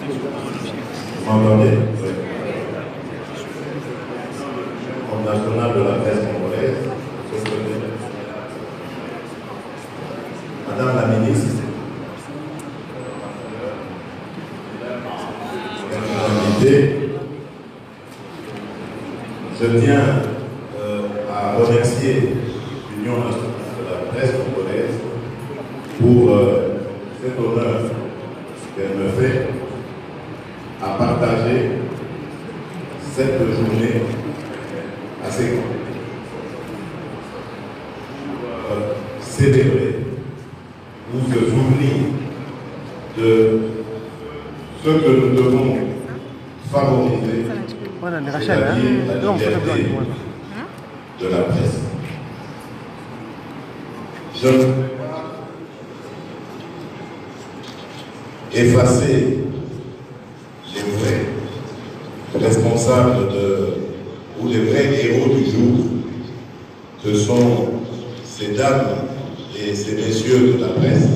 Vous m'entendez? Oui. Comme national de la presse congolaise, Madame la ministre, je tiens à remercier l'Union nationale de la presse congolaise pour cet honneur qu'elle me fait à partager cette journée assez grande. Célébrer ou se souvenir de ce que nous devons favoriser, c'est-à-dire la liberté de la presse. Je ne vais pas effacer les vrais responsables ou les vrais héros du jour, que sont ces dames et ces messieurs de la presse,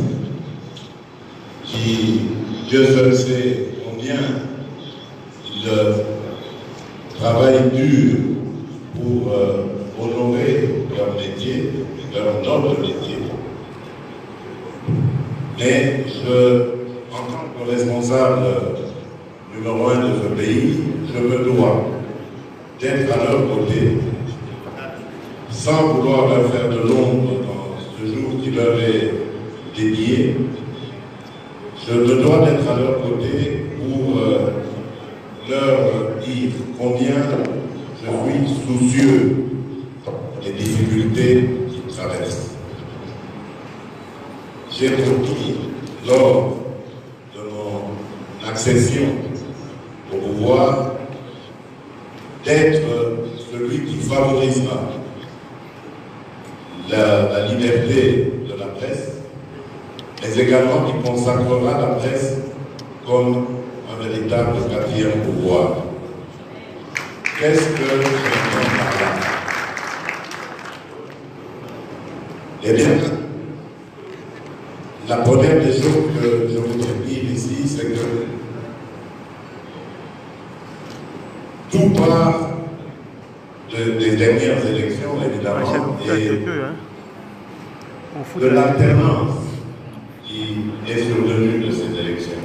qui, Dieu seul sait combien ils travaillent dur pour honorer leur métier, leur noble métier. Mais en tant que responsable numéro 1 de ce pays, je me dois d'être à leur côté, sans vouloir leur faire de l'ombre dans ce jour qui leur est dédié. Je me dois d'être à leur côté pour leur dire combien je suis soucieux des difficultés qu'ils traversent. J'ai promis, lors de mon accession au pouvoir, d'être celui qui favorisera la liberté de la presse, mais également qui consacrera la presse comme un véritable quatrième pouvoir. Qu'est-ce que j'entends par là? Eh bien, la première des choses que je voudrais dire ici, c'est que tout part des dernières élections, évidemment, et de l'alternance qui est survenue de ces élections.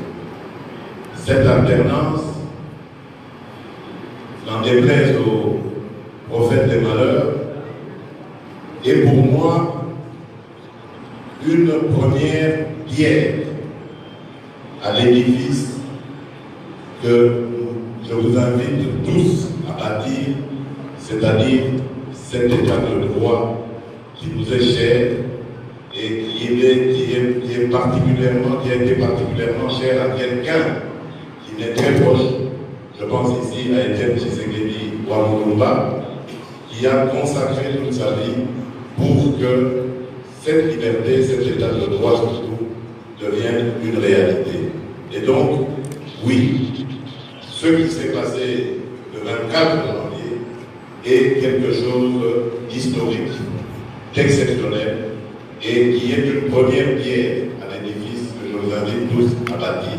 Cette alternance, n'en déplaise au prophète des malheurs, est pour moi une première pierre à l'édifice que je vous invite tous à bâtir, c'est-à-dire cet état de droit qui nous est cher et qui a été particulièrement cher à quelqu'un qui m'est très proche. Je pense ici à Étienne Tshisekedi Ouamouloumba, qui a consacré toute sa vie pour que cette liberté, cet état de droit surtout, devienne une réalité. Et donc, oui, ce qui s'est passé le 24 janvier est quelque chose d'historique, d'exceptionnel, et qui est une première pierre à l'édifice que je vous invite tous à bâtir.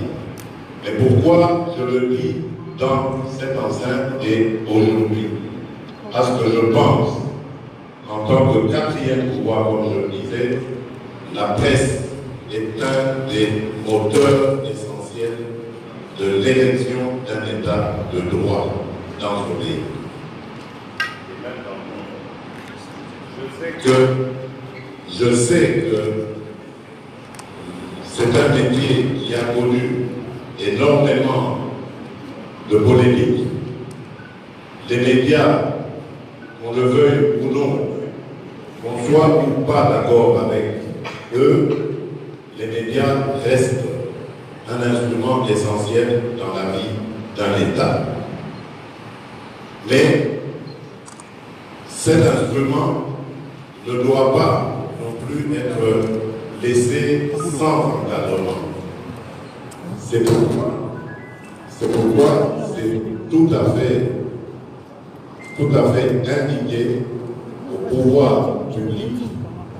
Mais pourquoi je le dis dans cette enceinte et aujourd'hui? Parce que je pense, en tant que quatrième pouvoir, comme je le disais, la presse est un des moteurs essentiels de l'élection d'un état de droit dans ce pays. Je sais que c'est un métier qui a connu énormément de polémiques. Les médias, qu'on le veuille ou non, qu'on soit ou pas d'accord avec eux, les médias restent un instrument essentiel dans la vie d'un État. Mais cet instrument ne doit pas non plus être laissé sans encadrement. C'est pourquoi c'est tout à fait indiqué au pouvoir public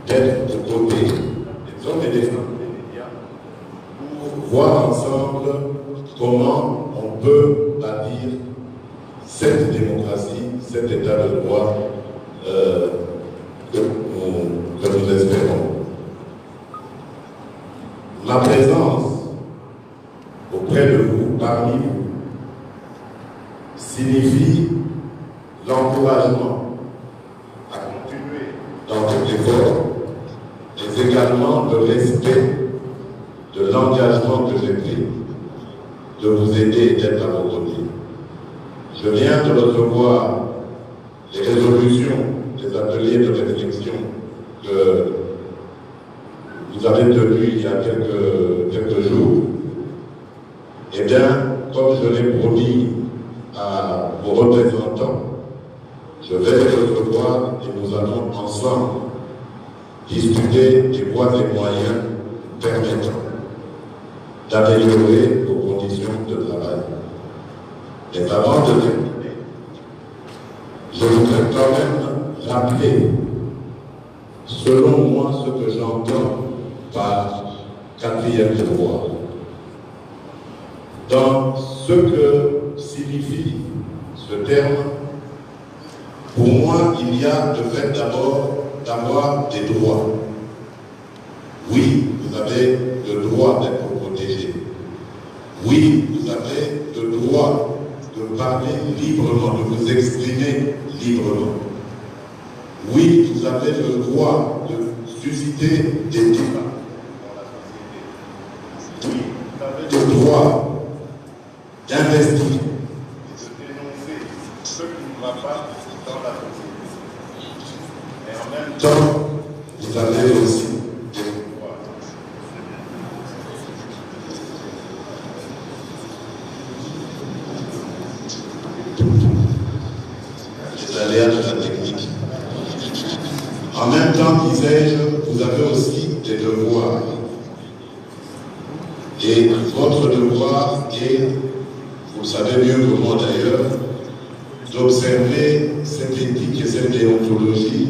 d'être aux côtés des hommes et des femmes des médias pour voir ensemble comment on peut bâtir cette démocratie, cet état de droit que nous espérons. Ma présence auprès de vous, parmi vous, signifie l'encouragement à continuer dans cet effort, mais également le respect de l'engagement que j'ai pris de vous aider et d'être à vos côtés. Je viens de recevoir les résolutions des ateliers de réflexion que vous avez tenus il y a quelques jours. Eh bien, comme je l'ai promis à vos représentants, je vais les recevoir et nous allons ensemble discuter des voies et moyens permettant d'améliorer vos conditions de travail. Mais avant de terminer, je voudrais quand même rappeler, selon moi, ce que j'entends par quatrième devoir. Dans ce que signifie ce terme, pour moi, il y a le fait d'abord d'avoir des droits. Oui, vous avez le droit d'être protégé. Oui, vous avez le droit de parler librement, de vous exprimer librement. Oui, vous avez le droit de susciter des débats dans la société. Oui, vous avez le droit d'investir et de dénoncer ce qui ne va pas dans la société. Et en même temps, vous avez aussi des droits. Les aléas de la technique. En même temps, disais-je, vous avez aussi des devoirs. Et votre devoir est, vous le savez mieux que moi d'ailleurs, d'observer cette éthique et cette déontologie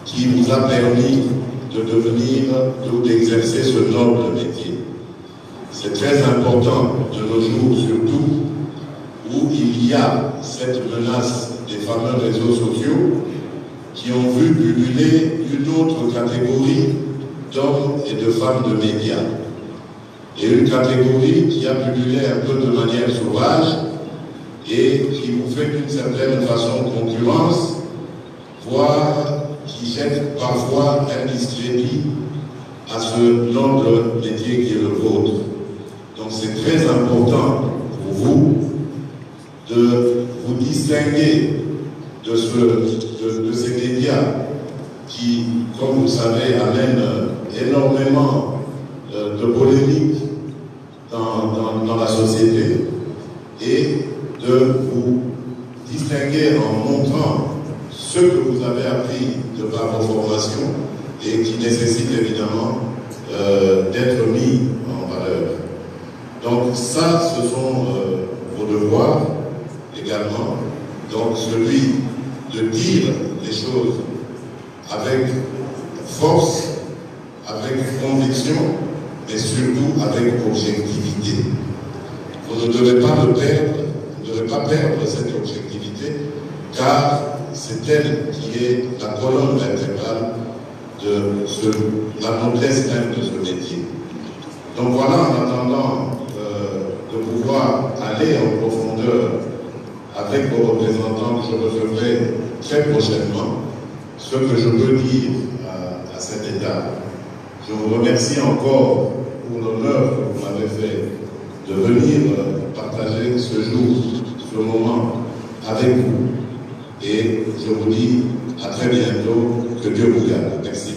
qui vous a permis de devenir ou d'exercer ce noble métier. C'est très important de nos jours, surtout où il y a cette menace des fameux réseaux sociaux qui ont vu pulluler une autre catégorie d'hommes et de femmes de médias. Et une catégorie qui a pullulé un peu de manière sauvage et qui vous fait d'une certaine façon concurrence, voire qui jette parfois un discrédit à ce noble métier qui est le vôtre. Donc c'est très important pour vous de vous distinguer de ces médias qui, comme vous le savez, amènent énormément de polémiques dans la société et de vous distinguer en montrant ce que vous avez appris de par vos formations et qui nécessite évidemment d'être mis en valeur. Donc ça, ce sont vos devoirs également. Donc celui de dire les choses avec force, avec conviction, mais surtout avec objectivité. Vous ne devez pas le perdre, vous ne devez pas perdre cette objectivité, car c'est elle qui est la colonne vertébrale de la noblesse même de ce métier. Donc voilà, en attendant de pouvoir aller en profondeur avec vos représentants que je recevrai très prochainement, ce que je peux dire à cet état. Je vous remercie encore pour l'honneur que vous m'avez fait de venir partager ce jour, ce moment avec vous. Et je vous dis à très bientôt, que Dieu vous garde. Merci.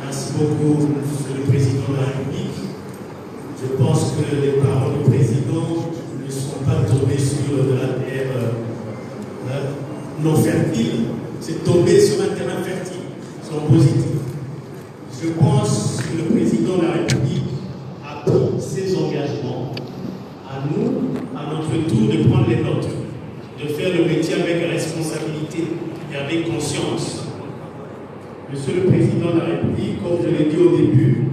Merci beaucoup, Monsieur le Président de la République. Je pense que les paroles du Président ne sont pas tombées sur de la terre non fertile, c'est tombé sur un terrain fertile, sont positifs. Je pense que le Président de la République a pris ses engagements, à nous, à notre tour, de prendre les nôtres. de faire le métier avec responsabilité et avec conscience. Monsieur le Président de la République, comme je l'ai dit au début,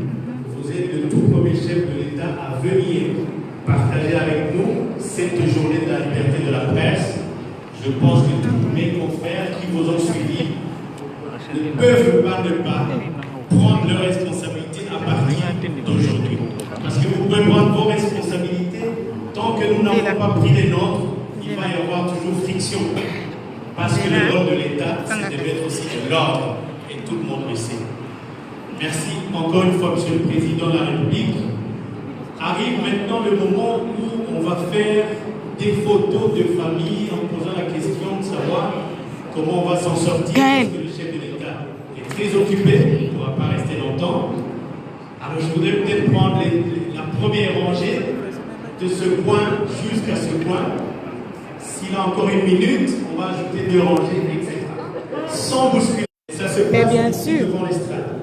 vous êtes le tout premier chef de l'État à venir partager avec nous cette journée de la liberté de la presse. Je pense que tous mes confrères qui vous ont suivis ne peuvent pas ne pas prendre leurs responsabilités à partir d'aujourd'hui. Parce que vous pouvez prendre vos responsabilités, tant que nous n'avons pas pris les nôtres, il va y avoir toujours friction. Parce que le rôle de l'État, c'est de mettre aussi de l'ordre, et tout le monde le sait. Merci encore une fois, Monsieur le Président de la République. Arrive maintenant le moment où on va faire des photos de famille en posant la question de savoir comment on va s'en sortir, parce que le chef de l'État est très occupé, il ne pourra pas rester longtemps. Alors je voudrais peut-être prendre la première rangée de ce point jusqu'à ce point. S'il a encore une minute, on va ajouter 2 rangées, etc. Sans bousculer. Ça se passe bien sûr. devant l'estrade.